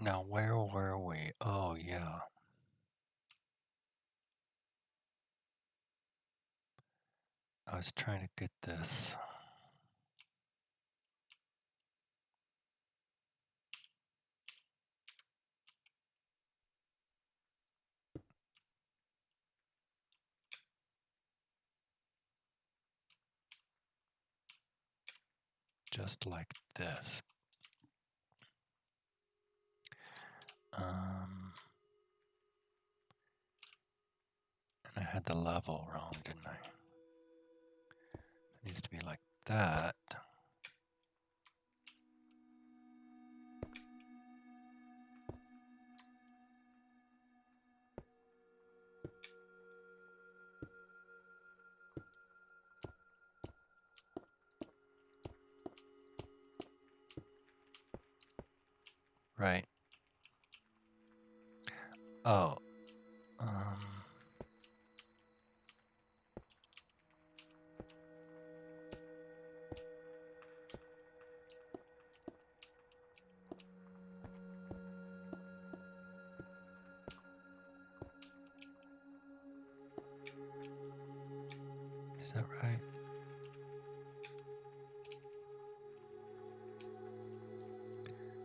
Now, where were we? Oh, yeah. I was trying to get this. Just like this. And I had the level wrong, didn't I? It needs to be like that. Right. Oh. Is that right?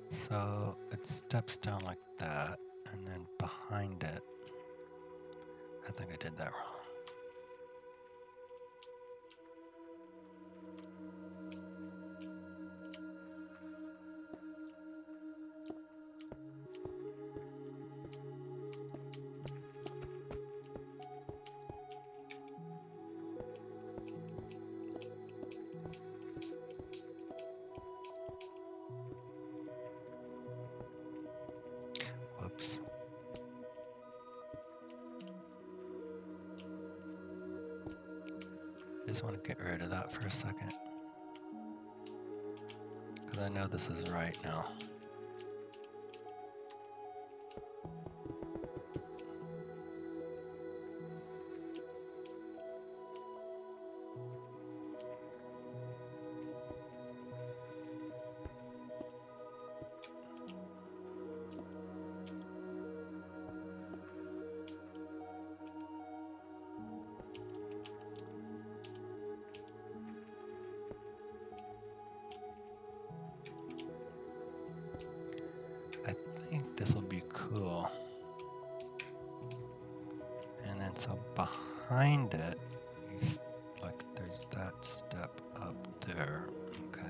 So it steps down like that, and then behind it, I think I did that wrong. Whoops. I just want to get rid of that for a second, because I know this is right now. I think this will be cool. And then so behind it, like there's that step up there, okay?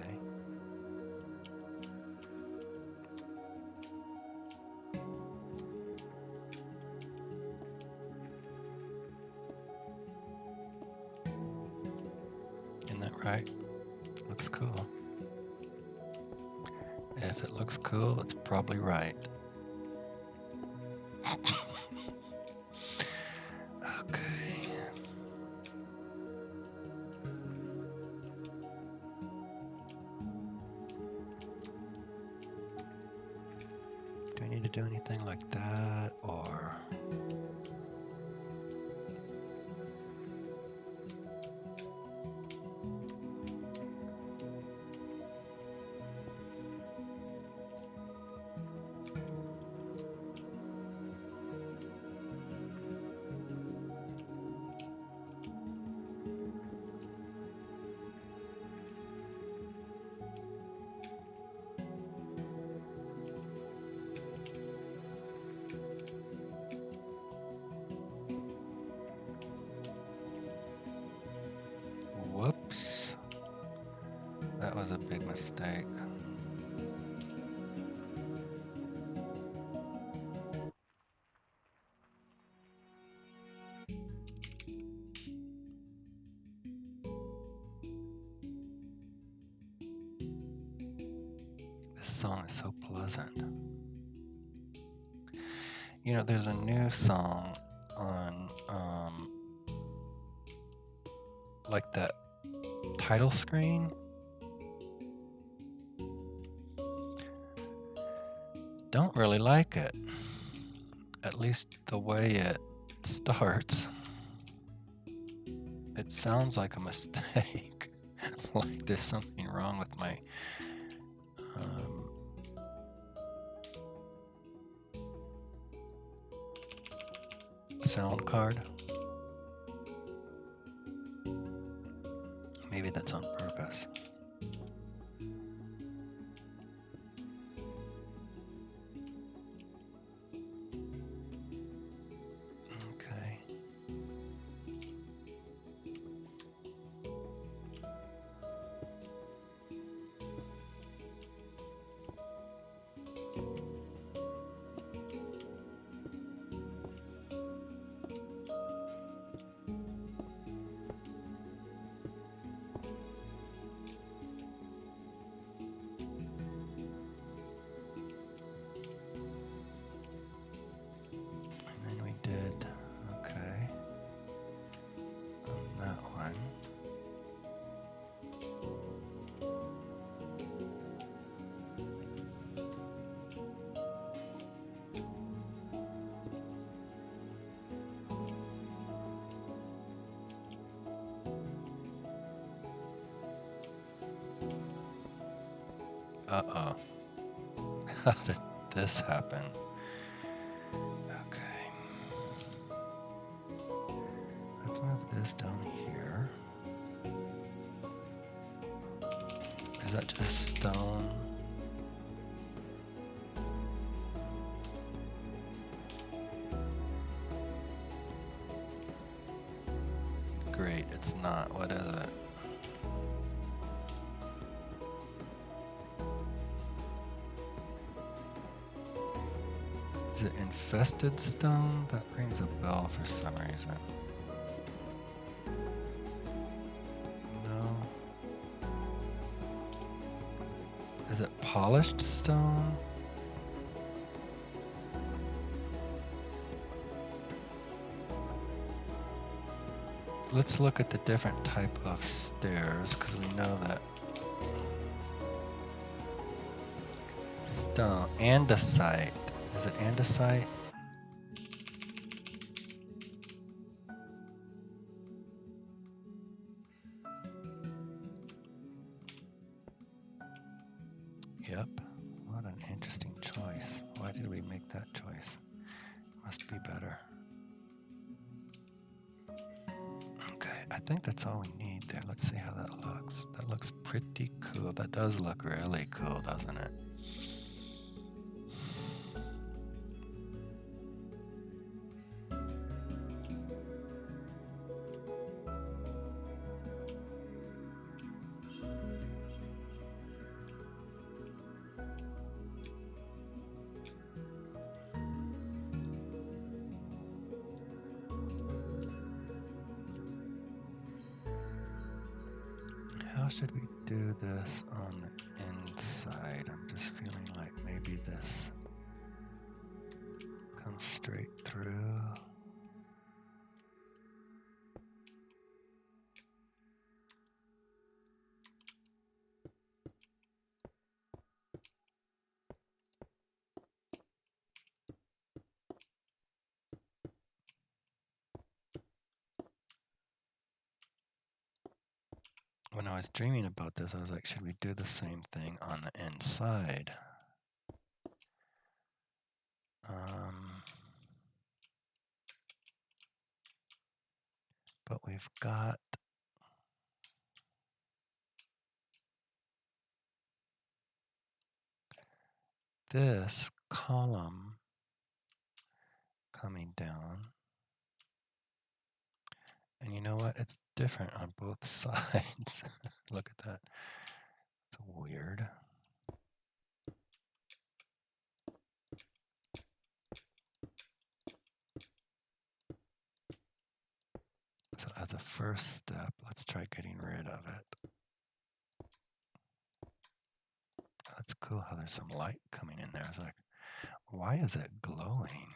Isn't that right? Looks cool. If it looks cool, it's probably right. Okay. Do I need to do anything like that, or? Whoops. That was a big mistake. This song is so pleasant. You know, there's a new song on, like that title screen. Don't really like it. At least the way it starts. It sounds like a mistake. Like there's something wrong with my sound card. Maybe that's on purpose. Okay. And then we did, okay, on that one. Uh-oh. How did this happen? Okay. Let's move this down here. Is that just stone? Great, it's not. What is it? Is it infested stone? That rings a bell for some reason. No. Is it polished stone? Let's look at the different type of stairs, because we know that stone, andesite. Is it andesite? Yep. What an interesting choice. Why did we make that choice? Must be better. Okay, I think that's all we need there. Let's see how that looks. That looks pretty cool. That does look really cool, doesn't it? How should we do this on the inside? I'm just feeling like maybe this comes straight through. When I was dreaming about this, I was like, should we do the same thing on the inside? But we've got this column coming down. And you know what? It's different on both sides. Look at that. It's weird. So as a first step, let's try getting rid of it. That's cool how there's some light coming in there. It's like, why is it glowing?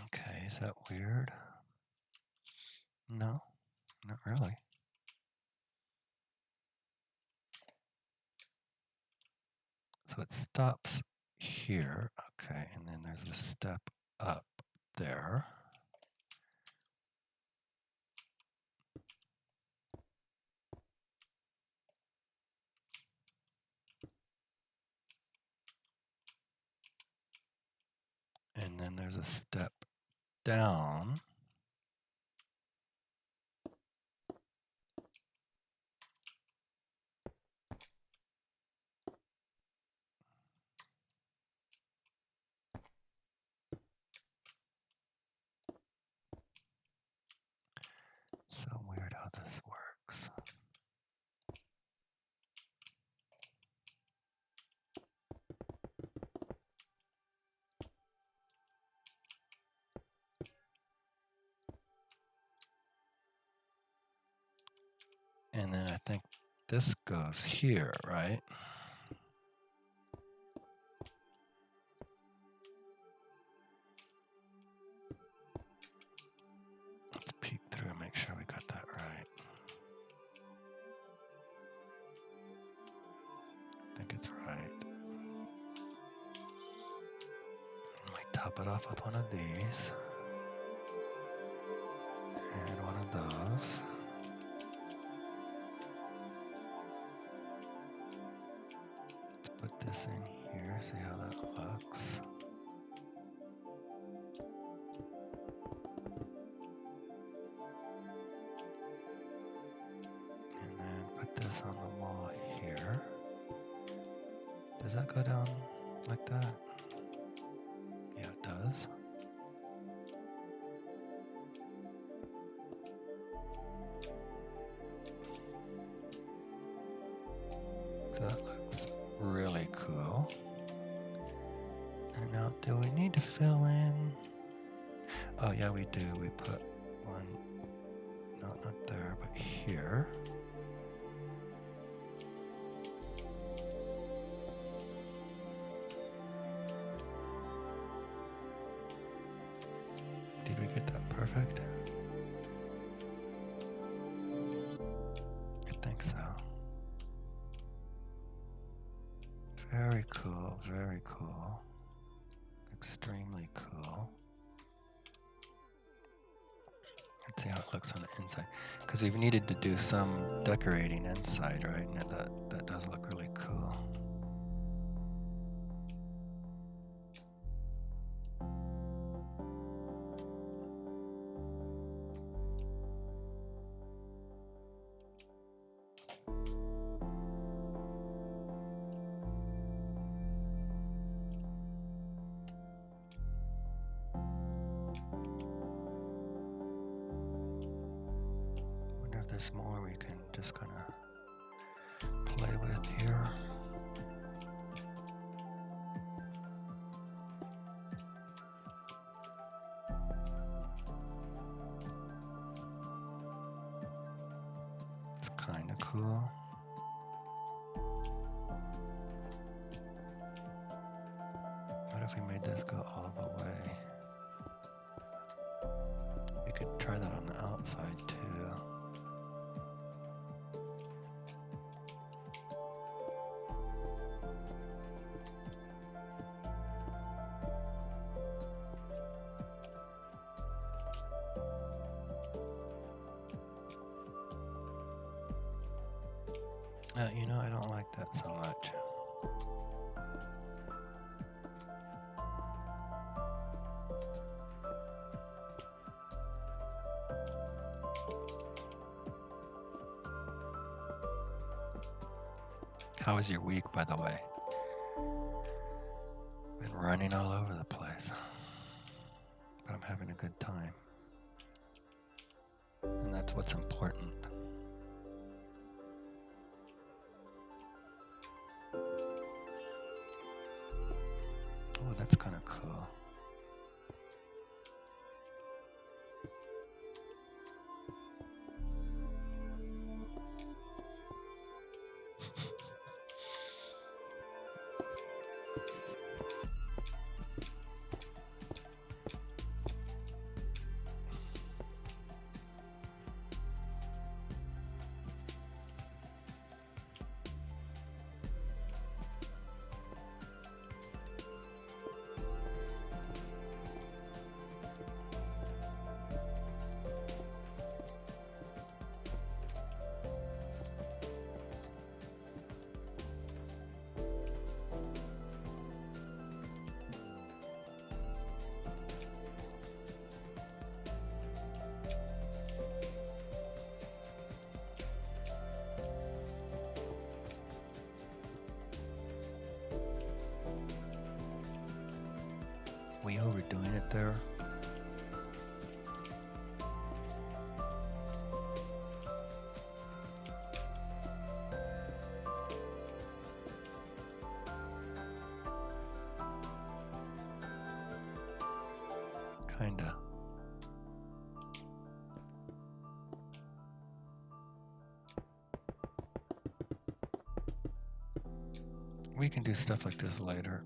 Okay, is that weird? No, not really. So it stops here. Okay, and then there's a step up there. And then there's a step down. So weird how this works. And then I think this goes here, right? Let's peek through and make sure we got that right. I think it's right. I might top it off with one of these. And one of those. Let's put this in here, see how that looks. And then put this on the wall here. Does that go down like that? Yeah, it does. So that looks really cool. And now, do we need to fill in? Oh yeah, we do. We put one, no, not there, but here. Did we get that perfect? I think so. Very cool, very cool. Extremely cool. Let's see how it looks on the inside. Because we've needed to do some decorating inside, right? And that does look really cool. There's more we can just kind of play with here. It's kind of cool. What if we made this go all the way? We could try that on the outside too. You know, I don't like that so much. How was your week, by the way? Been running all over the place, but I'm having a good time. And that's what's important. Oh, that's kind of cool. doing it there. Kinda. We can do stuff like this later.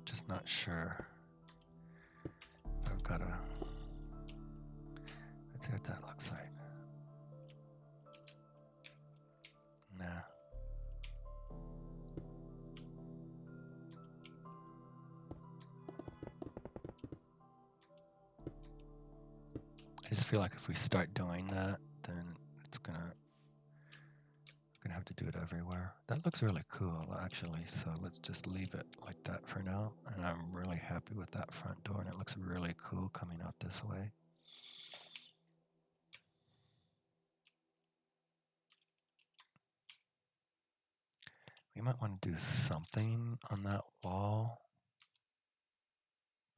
Just not sure. I've got to. Let's see what that looks like. Nah. I just feel like if we start doing that, then it's gonna have to do it everywhere. That looks really cool, actually. So let's just leave it like that for now. And I'm really happy with that front door, and it looks really cool coming out this way. We might want to do something on that wall.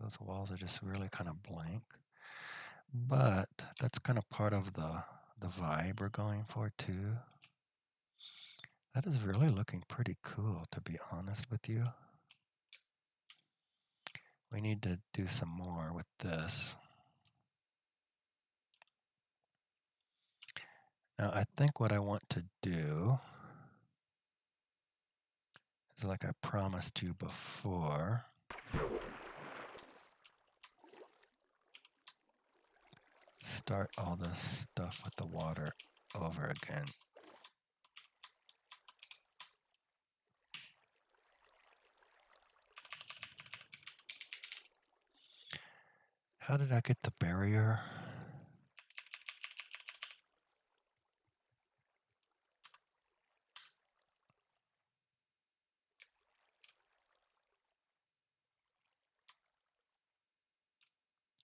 Those walls are just really kind of blank. But that's kind of part of the vibe we're going for too. That is really looking pretty cool, to be honest with you. We need to do some more with this. Now, I think what I want to do is, like I promised you before, start all this stuff with the water over again. How did I get the barrier?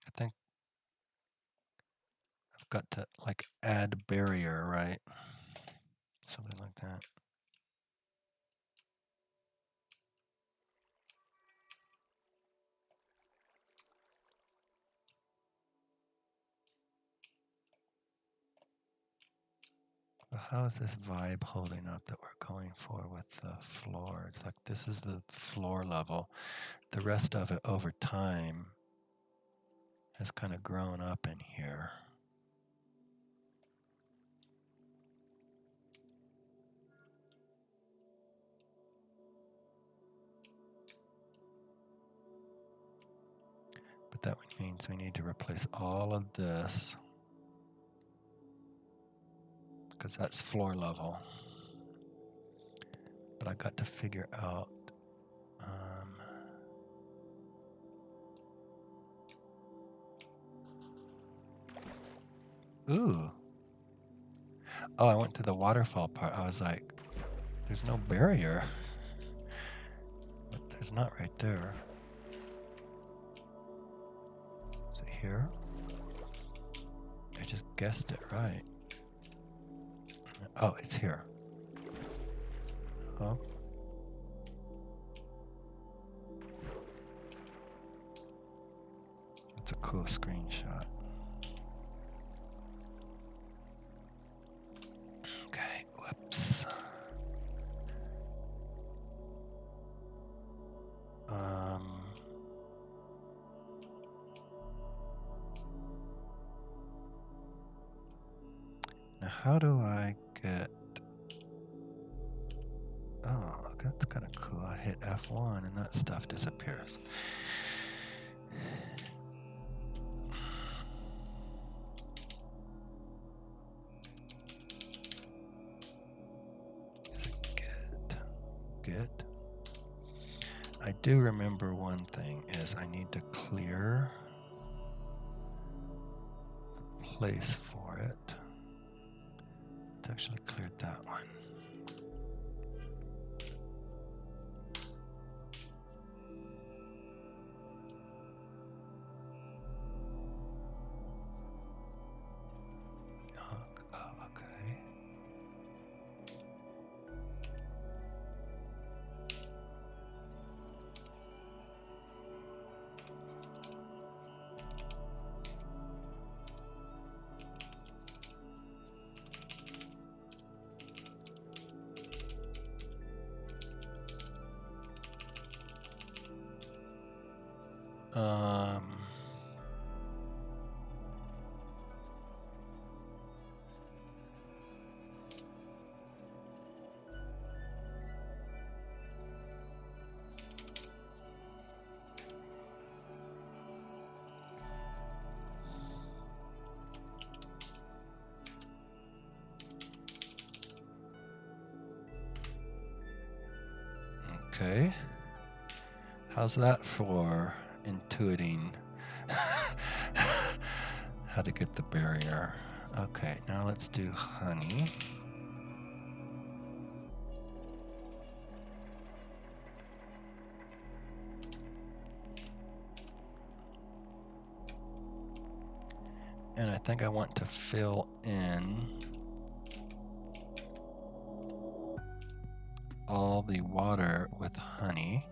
I think I've got to like add barrier, right? Something like that. Well, how is this vibe holding up that we're going for with the floor? It's like this is the floor level. The rest of it over time has kind of grown up in here. But that means we need to replace all of this, because that's floor level. But I got to figure out ooh. Oh, I went to the waterfall part. I was like, there's no barrier. But there's not right there. Is it here? I just guessed it right. Oh, it's here. Oh. It's a cool screenshot. Okay, whoops. Now how do I get... Oh, that's kind of cool. I hit F1 and that stuff disappears. Is it good? Good. I do remember one thing is I need to clear a place for it. Let's actually clear that one. Okay. How's that for intuiting how to get the barrier? Okay, now let's do honey. And I think I want to fill in all the water with honey.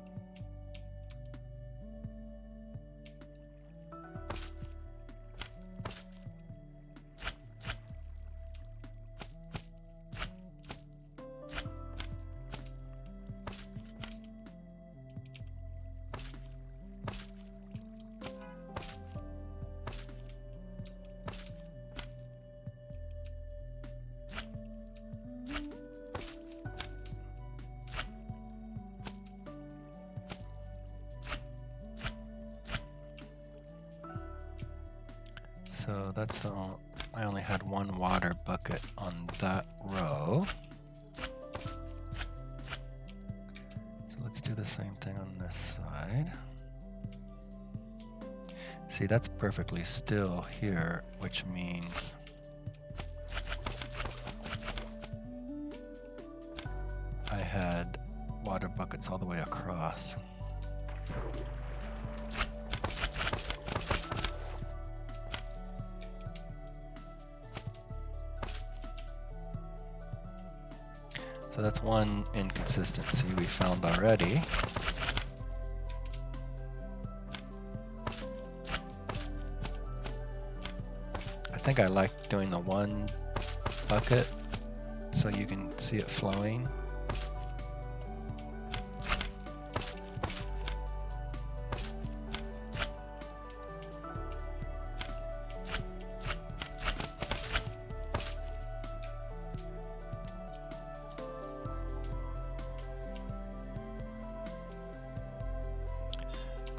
So that's all. I only had one water bucket on that row. So let's do the same thing on this side. See, that's perfectly still here, which means I had water buckets all the way across. So that's one inconsistency we found already. I think I like doing the one bucket so you can see it flowing.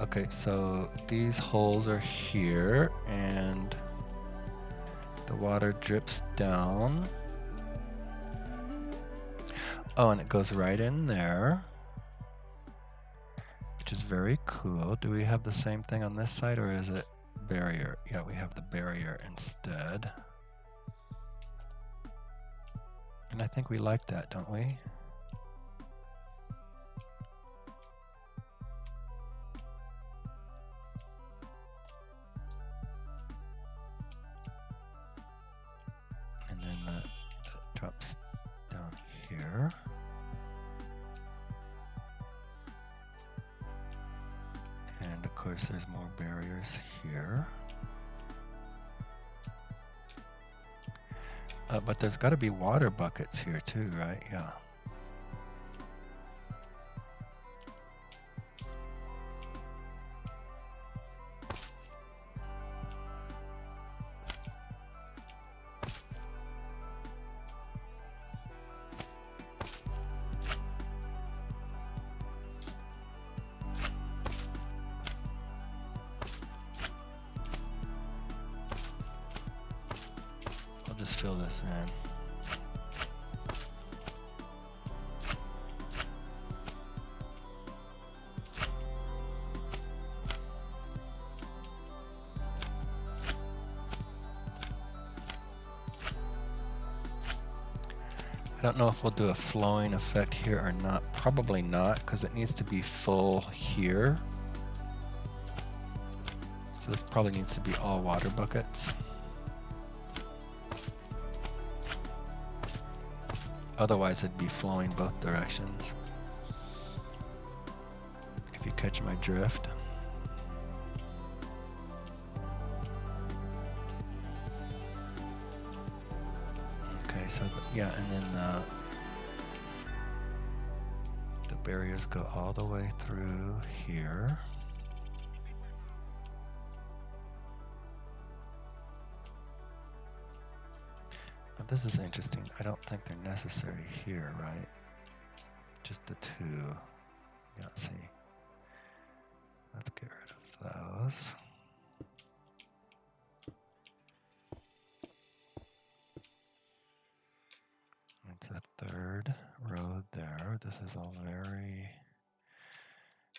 Okay, so these holes are here and the water drips down. Oh, and it goes right in there, which is very cool. Do we have the same thing on this side or is it barrier? Yeah, we have the barrier instead. And I think we like that, don't we? And then that drops down here. And of course there's more barriers here. But there's got to be water buckets here too, right? Yeah. I'll just fill this in. I don't know if we'll do a flowing effect here or not. Probably not, because it needs to be full here. So this probably needs to be all water buckets. Otherwise it'd be flowing both directions. If you catch my drift. Okay, so yeah, and then the barriers go all the way through here. this is interesting. I don't think they're necessary here, right? Just the two. Yeah, see. Let's get rid of those. It's the third road there. This is all very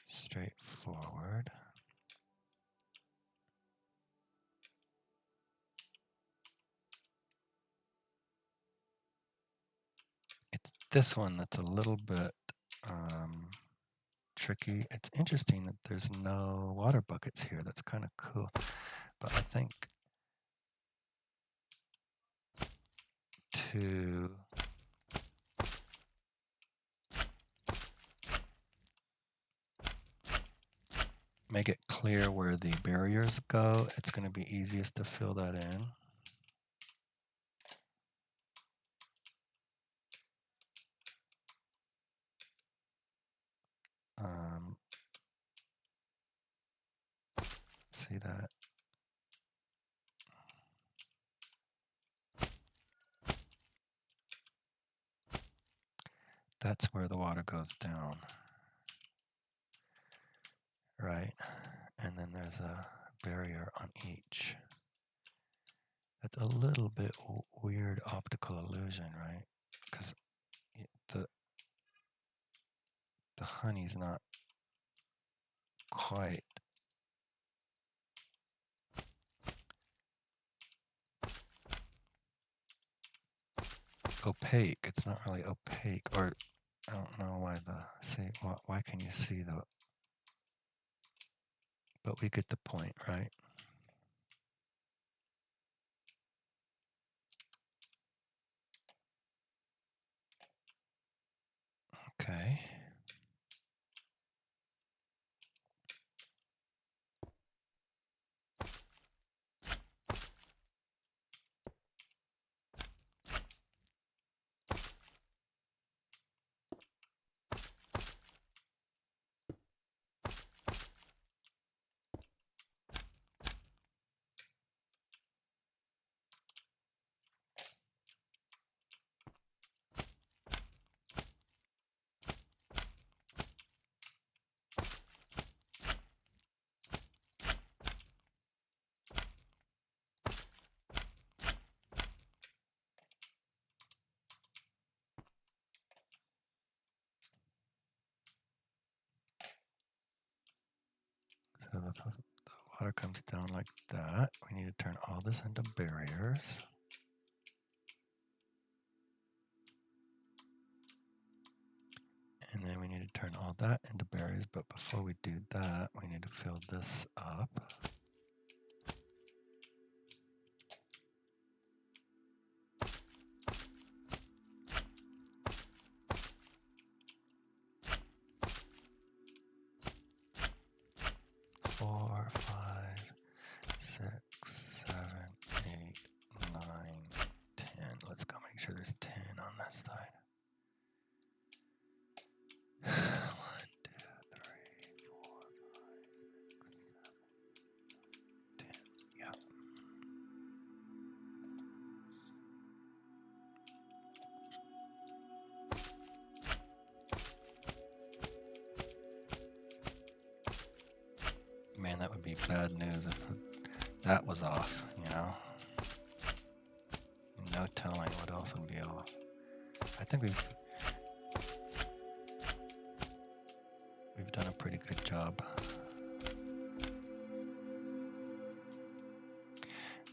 straightforward. It's this one that's a little bit tricky. It's interesting that there's no water buckets here. That's kind of cool. But I think to make it clear where the barriers go, it's going to be easiest to fill that in. See that? That's where the water goes down, right? And then there's a barrier on each. That's a little bit weird optical illusion, right? Because the honey's not quite opaque. It's not really opaque, or I don't know why why can you see the, but we get the point, right? Okay. So the water comes down like that. We need to turn all this into barriers. And then we need to turn all that into barriers, but before we do that, we need to fill this up. Four, 5, 6, 7, 8, 9, 10. Let's go make sure there's 10 on this side. 1, 2, 3, 4, 5, 6, 7, 10. Yep. Man, that would be bad news if that was off, you know? No telling what else would be off. I think we've done a pretty good job.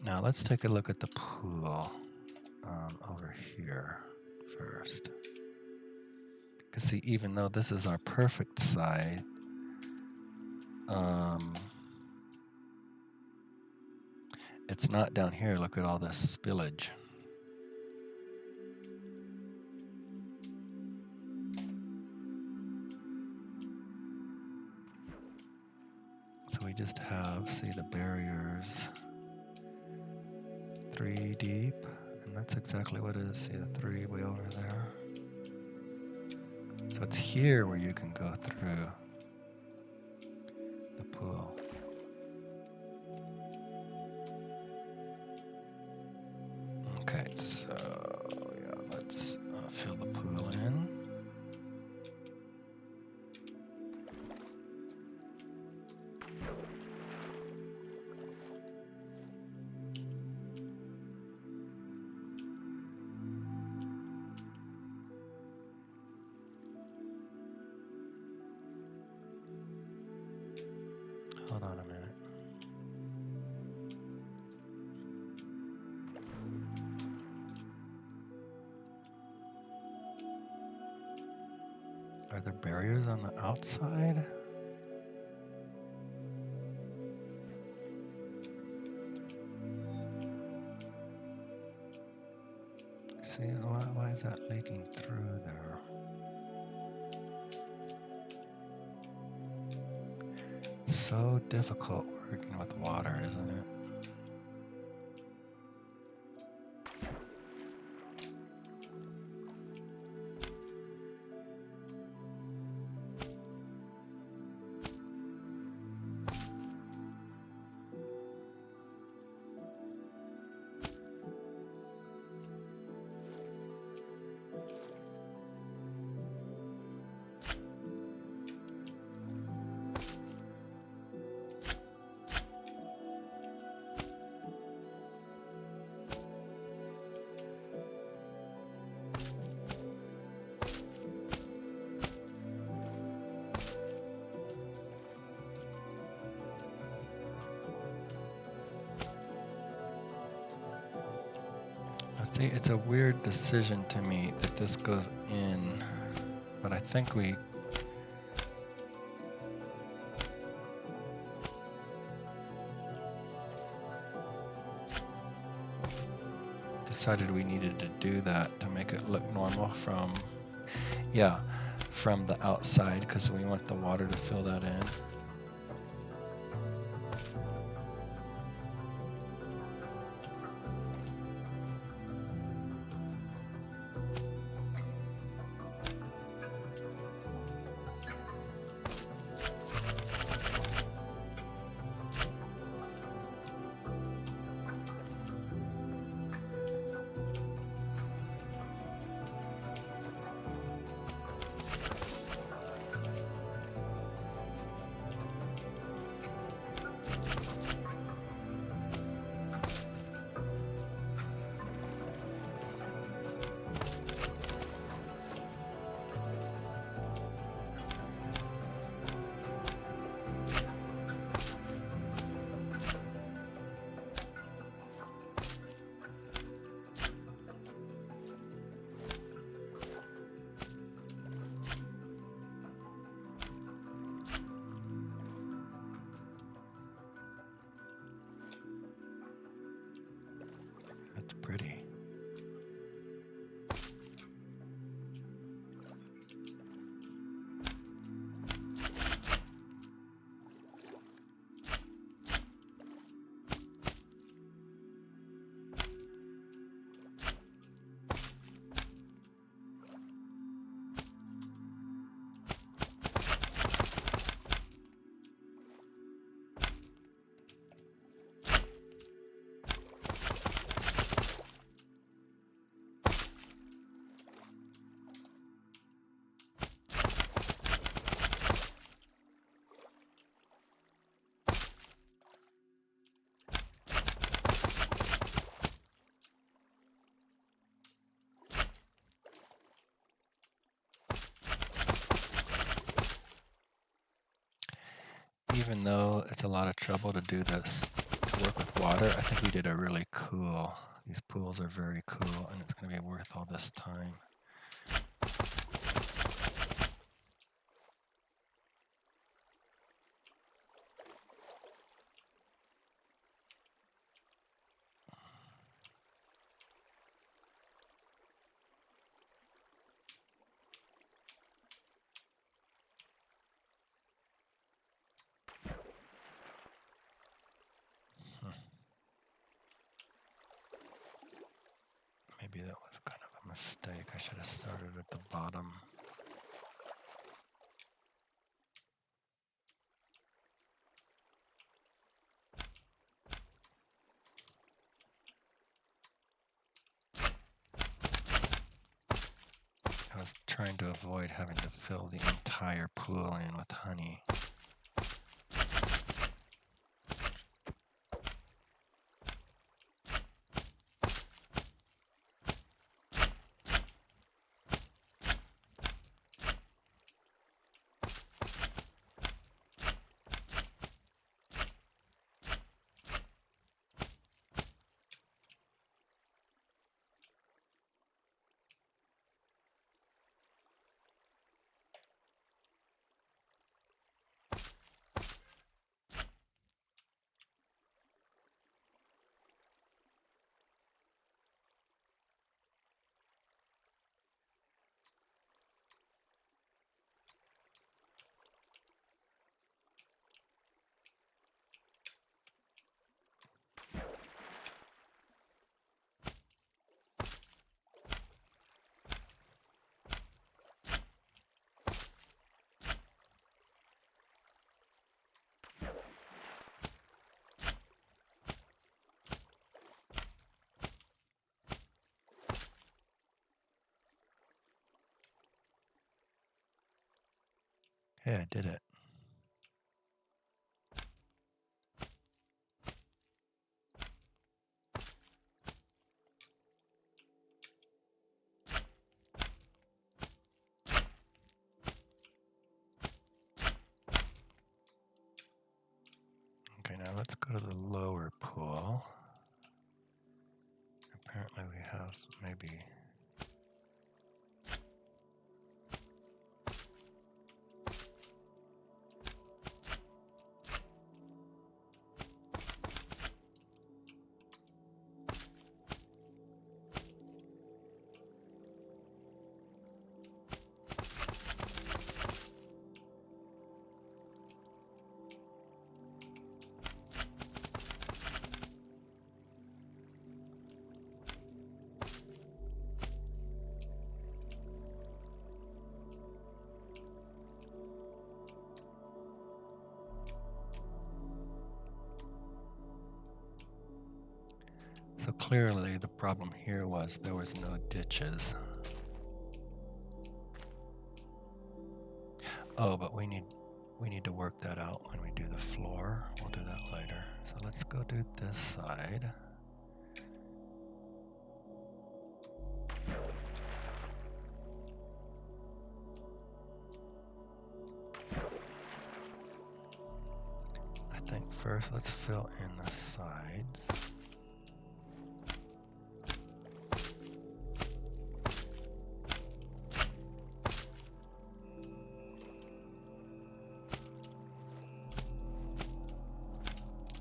Now let's take a look at the pool over here first. Because see, even though this is our perfect side, it's not down here. Look at all this spillage. So we just have, see, the barriers 3 deep, and that's exactly what it is. See the 3 way over there. So it's here where you can go through the pool. Okay, so on a minute. Are there barriers on the outside? See, why is that leaking through there? So difficult working with water, isn't it? See, it's a weird decision to me that this goes in, but I think we decided we needed to do that to make it look normal from the outside, because we want the water to fill that in. That's pretty. Even though it's a lot of trouble to do this, to work with water, I think we did a really cool, these pools are very cool, and it's going to be worth all this time. Maybe that was kind of a mistake. I should have started at the bottom. I was trying to avoid having to fill the entire pool in with honey. Hey, I did it. Okay, now let's go to the lower pool. Apparently we have maybe... So clearly the problem here was there was no ditches. Oh, but we need to work that out when we do the floor. We'll do that later. So let's go do this side. I think first let's fill in the sides.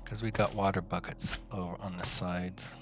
Because we got water buckets over on the sides.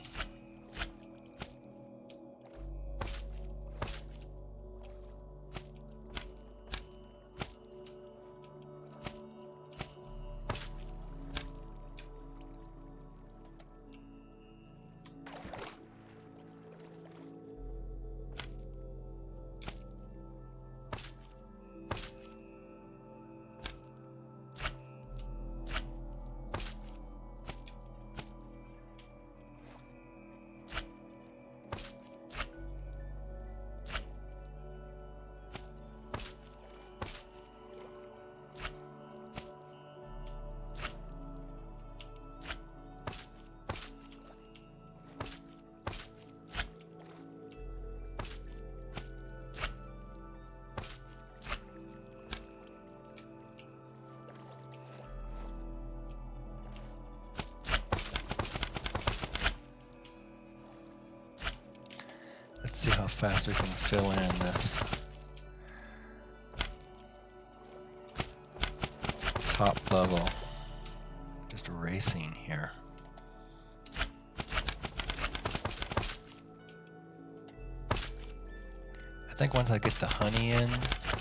Let's see how fast we can fill in this top level. Just racing here. I think once I get the honey in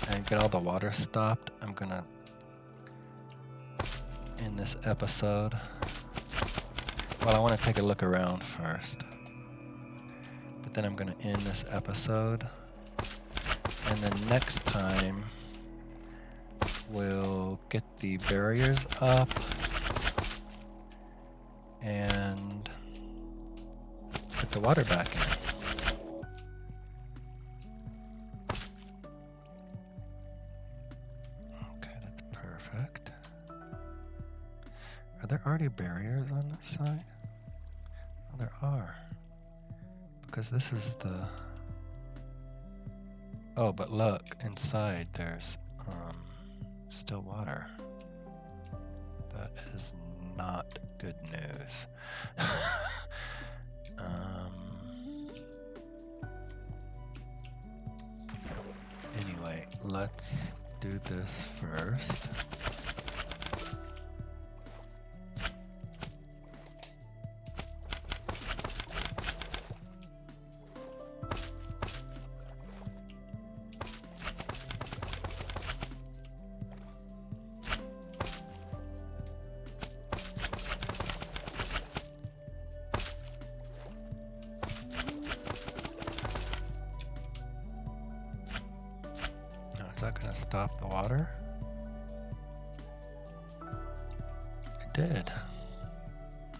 and get all the water stopped, I'm gonna end this episode. Well, I want to take a look around first. But then I'm gonna end this episode. And then next time, we'll get the barriers up and put the water back in. Okay, that's perfect. Are there already barriers on this side? Oh, there are. Because this is the... Oh, but look, inside there's still water. That is not good news. Anyway, let's do this first. Is that going to stop the water? It did.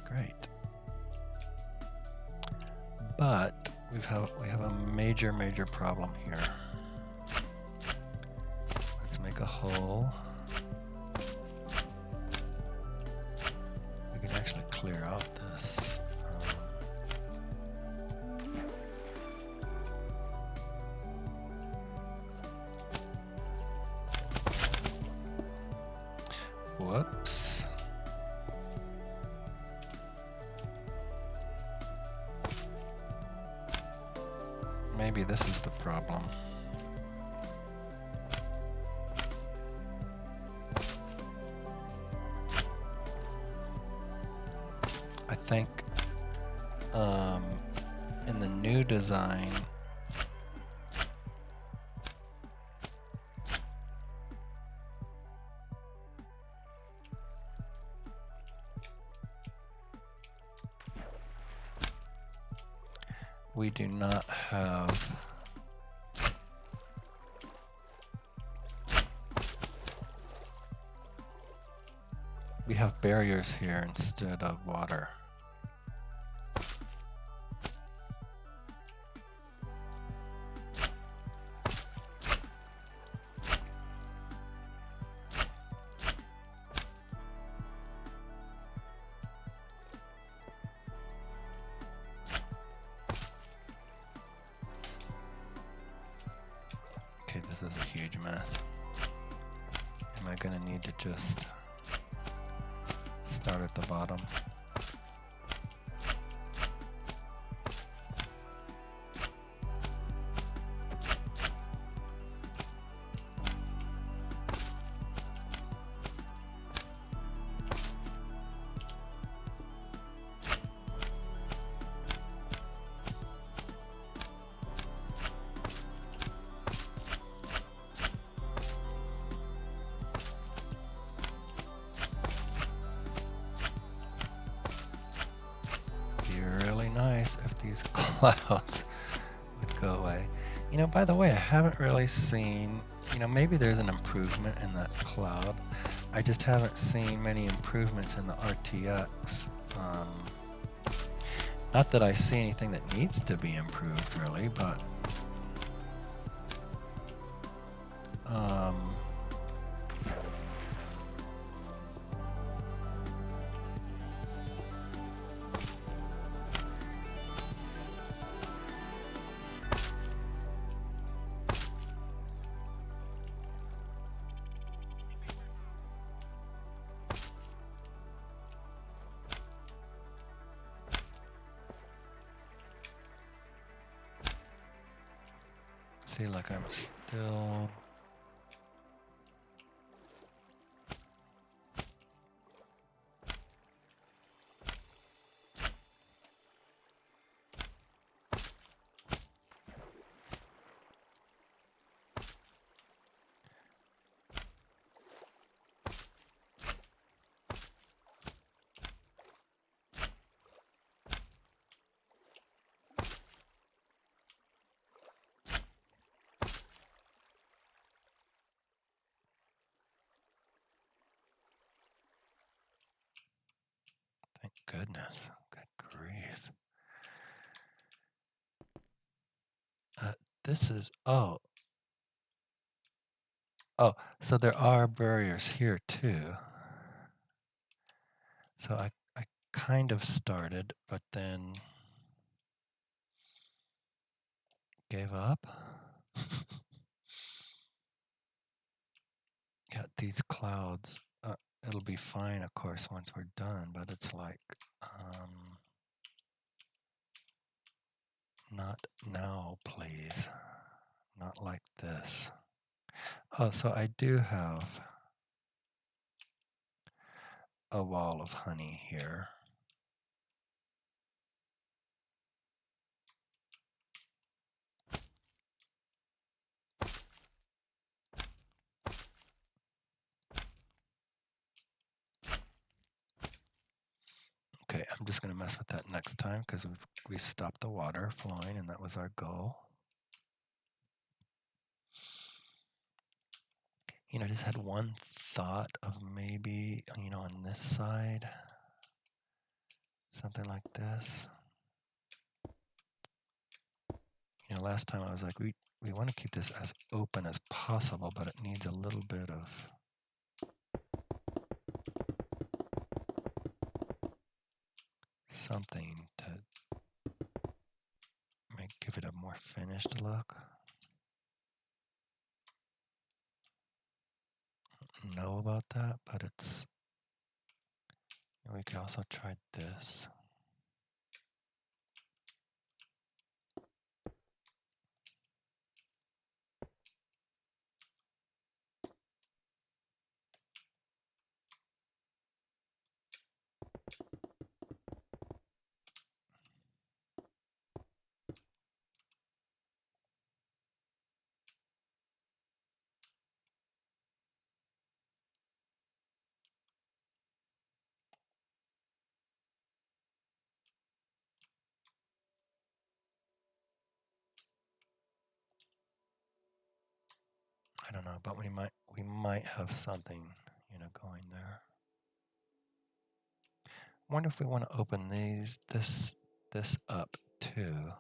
Great. But we have a major problem here. Let's make a hole. clear out this. Whoops. Maybe this is the problem. I think in the new design, we do not have we have barriers here instead of water. Okay, this is a huge mess. Am I gonna need to just start at the bottom? Really nice if these clouds would go away. You know, by the way, I haven't really seen, you know, maybe there's an improvement in that cloud. I just haven't seen many improvements in the RTX. Not that I see anything that needs to be improved really, but see, like I'm still. Thank goodness. Good grief. This is, oh, so there are barriers here too. So I kind of started, but then gave up. Got these clouds. It'll be fine, of course, once we're done, but it's like, not now, please. Not like this. Oh, so I do have a wall of honey here. Okay, I'm just gonna mess with that next time because we stopped the water flowing and that was our goal. You know, I just had one thought of maybe, you know, on this side, something like this. You know, last time I was like, we want to keep this as open as possible, but it needs a little bit of something to give it a more finished look. I don't know about that, but it's. We could also try this. I don't know, but we might have something, going there. I wonder if we want to open this up too.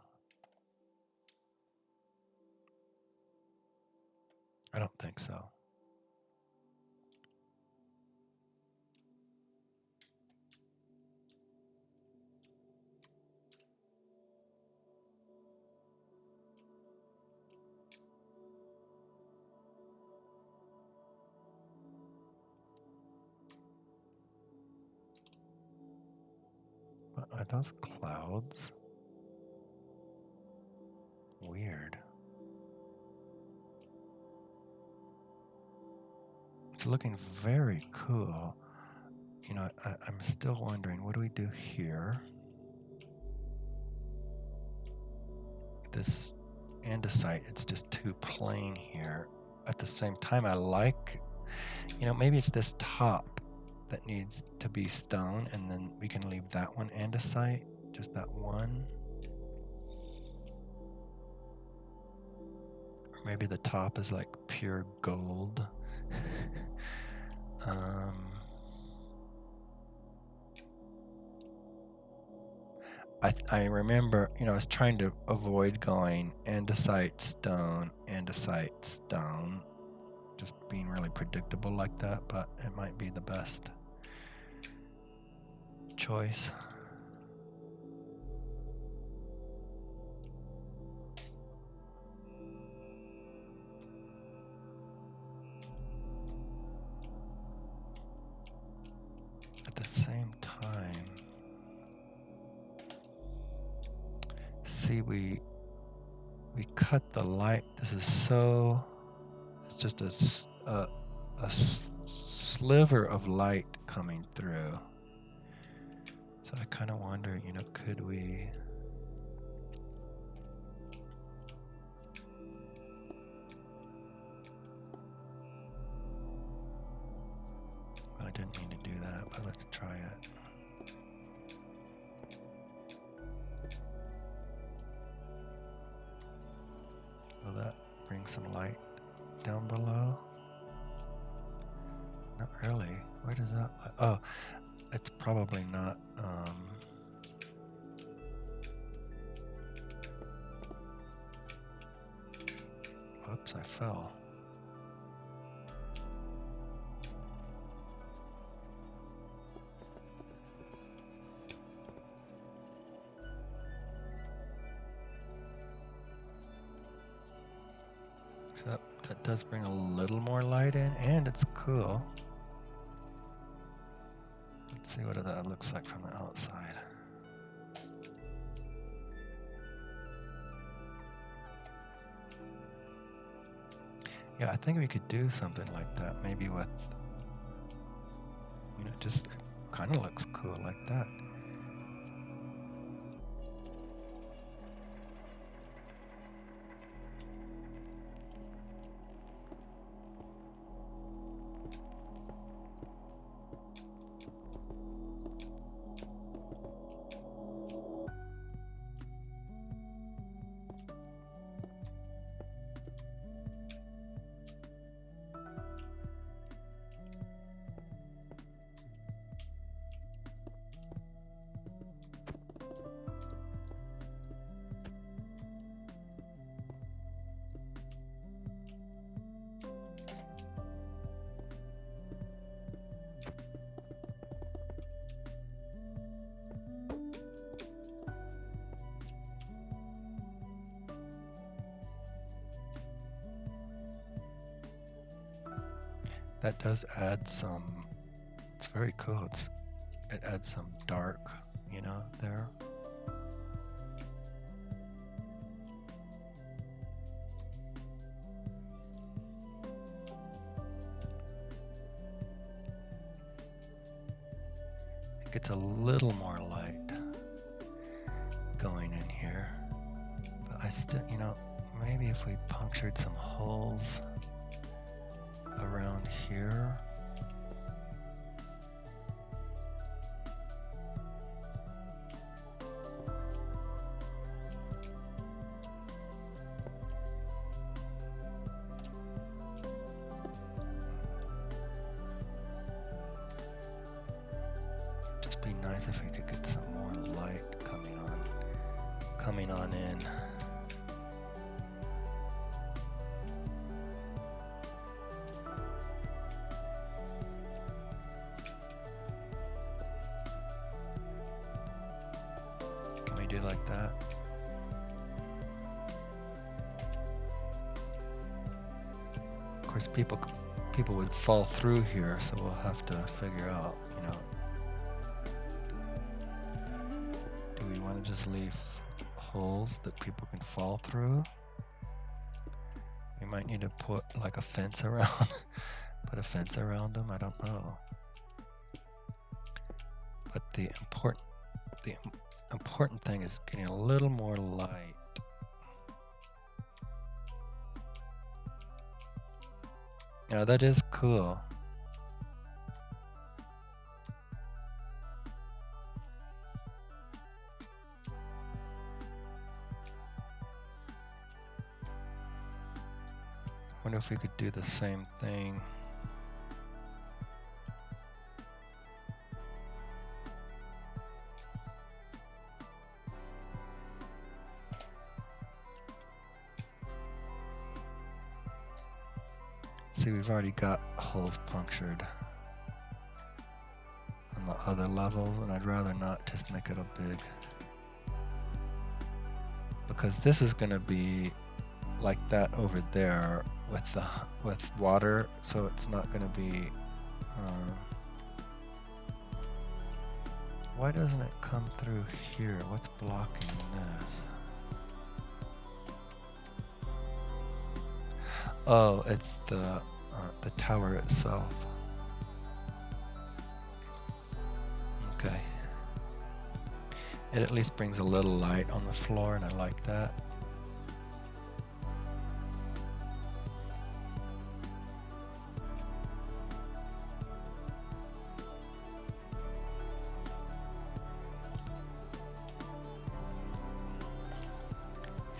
I don't think so. What are those clouds? Weird. It's looking very cool. I'm still wondering, what do we do here? This andesite, it's just too plain here. At the same time, I like, maybe it's this top that needs to be stone, and then we can leave that one andesite, just that one. Or maybe the top is like pure gold. I remember, I was trying to avoid going andesite, stone, just being really predictable like that, but it might be the best choice. At the same time, see, we cut the light. This is so, it's just a sliver of light coming through. So I kind of wonder, could we? I didn't mean to do that, but let's try it. Will that bring some light down below? Not really. Where does that light? Oh, it's probably not. Whoops, I fell. So that does bring a little more light in, and it's cool. Let's see what that looks like from the outside. Yeah, I think we could do something like that, maybe with, just it kind of looks cool like that. That does add some, it's very cool. It adds some dark, you know, there. It gets a little more light going in here. But I still, you know, maybe if we punctured some holes around here. Just be nice if we could get some more light coming on in. Can we do like that? Of course, people would fall through here, so we'll have to figure out, you know, do we want to just leave holes that people can fall through? We might need to put like a fence around, put a fence around them. I don't know. But the important thing is getting a little more light. Now that is cool. I wonder if we could do the same thing. See, we've already got holes punctured on the other levels, and I'd rather not just make it a big, because this is going to be like that over there with water, so it's not going to be. Why doesn't it come through here? What's blocking this? Oh, it's the tower itself. Okay. It at least brings a little light on the floor, and I like that.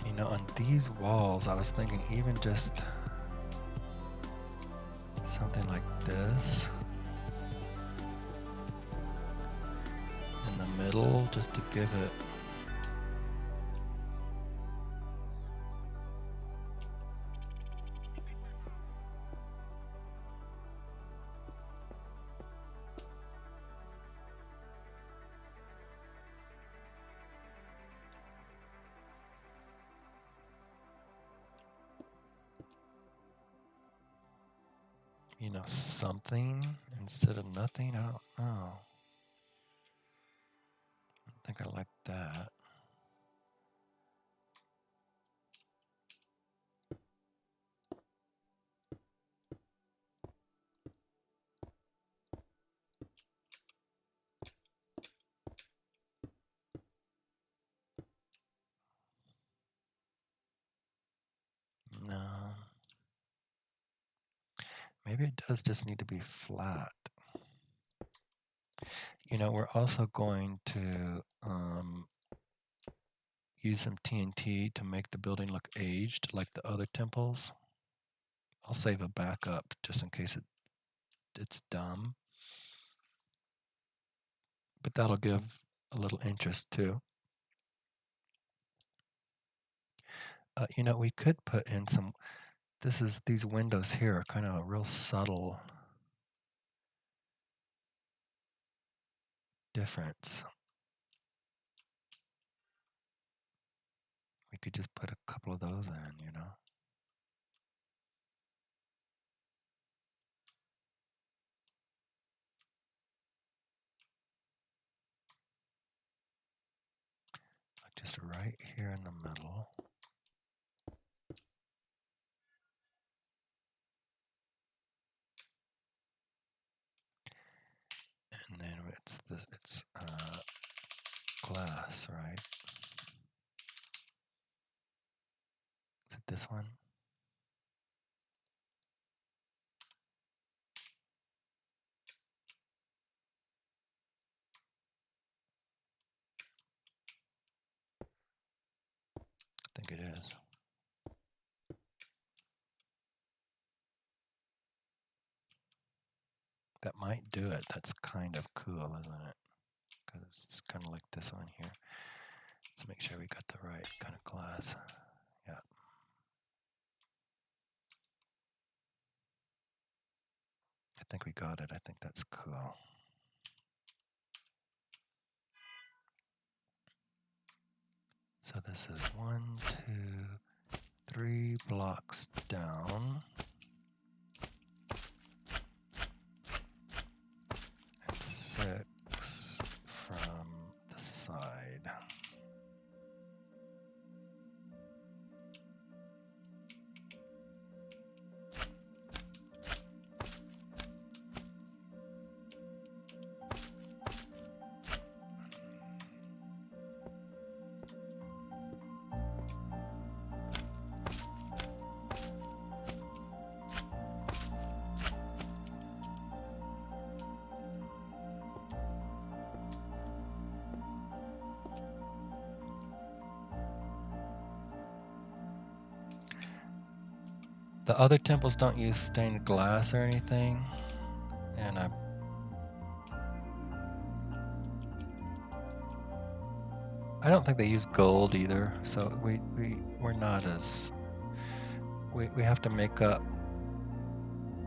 You know, on these walls, I was thinking even just something like this in the middle, just to give it you know, something instead of nothing. I don't know. I think I like that. No. Maybe it does just need to be flat. You know, we're also going to use some TNT to make the building look aged like the other temples. I'll save a backup just in case it's dumb. But that'll give a little interest too. You know, we could put in some, these windows here are kind of a real subtle difference. We could just put a couple of those in, you know. right here in the middle. And then it's this, it's glass, right? Is it this one? I think it is. That might do it. That's kind of cool, isn't it? Because it's kind of like this on here. Let's make sure we got the right kind of glass. Yeah. I think we got it. I think that's cool. So this is 1, 2, 3 blocks down. And 6 from the side. The other temples don't use stained glass or anything, and I don't think they use gold either. So we're not as we have to make up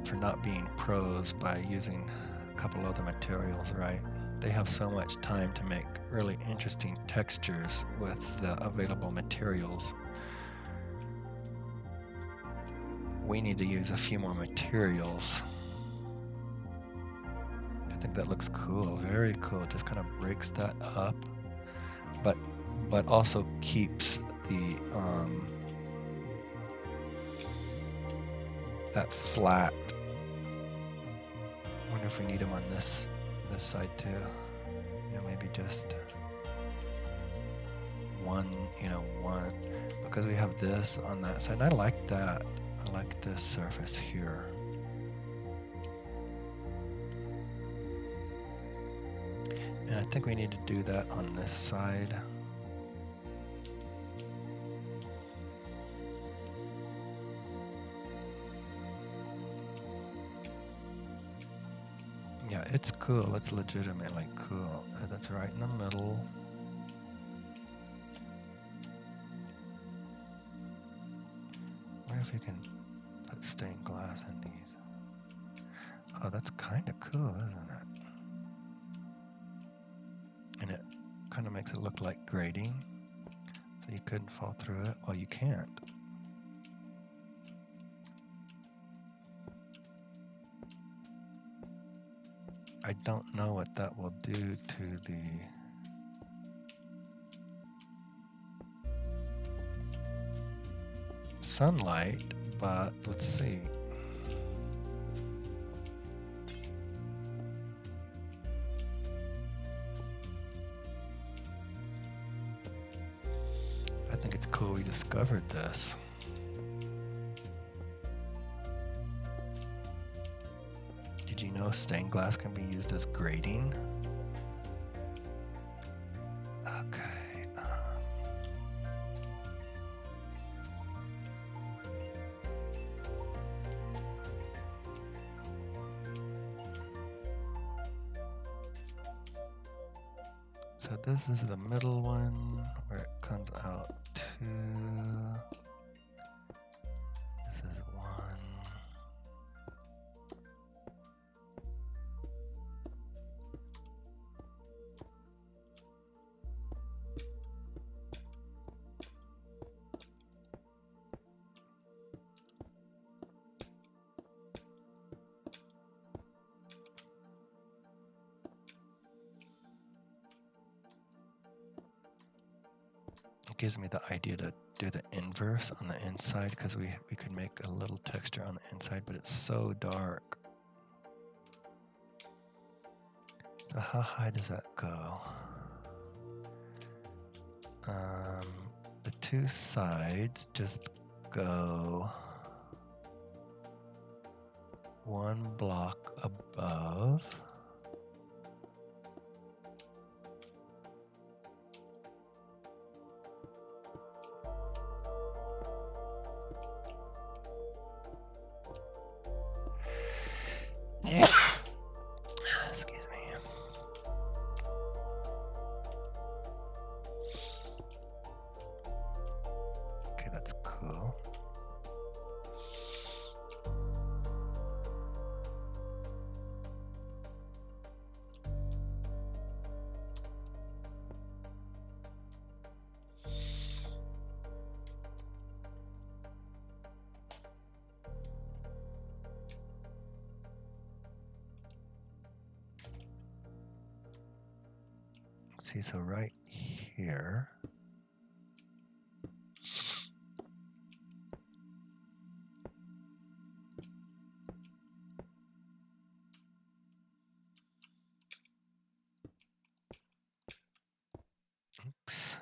for not being pros by using a couple other materials, right? They have so much time to make really interesting textures with the available materials. We need to use a few more materials. I think that looks cool, very cool. It just kind of breaks that up, but also keeps the that flat. I wonder if we need them on this side too. You know, maybe just one, one, because we have this on that side. And I like that. I like this surface here. And I think we need to do that on this side. Yeah, it's cool. It's legitimately cool. That's right in the middle. I wonder if we can put stained glass in these. Oh, that's kind of cool, isn't it? And it kind of makes it look like grating, so you couldn't fall through it. Well, you can't. I don't know what that will do to the sunlight, but let's see. I think it's cool we discovered this. Did you know stained glass can be used as grating? Okay. So this is the middle one where it comes out to. This is one. gives me the idea to do the inverse on the inside, because we could make a little texture on the inside, but it's so dark. So how high does that go? The two sides just go one block above. Excuse me. Okay, that's cool. See, so right here, oops.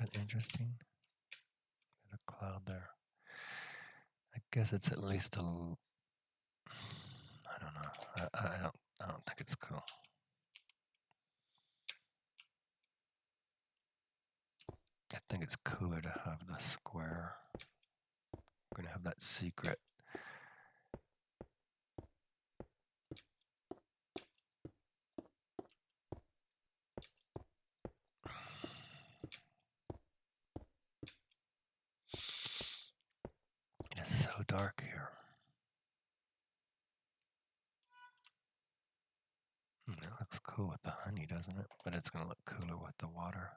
Is that interesting? There's a cloud there. I guess it's at least a little, I don't know. I don't think it's cool. I think it's cooler to have the square. We're gonna have that secret. It's so dark here. It looks cool with the honey, doesn't it? But it's gonna look cooler with the water.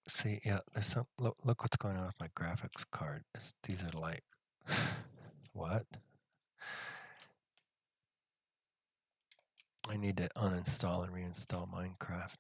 See, yeah, there's some, look what's going on with my graphics card. These are like, what? I need to uninstall and reinstall Minecraft.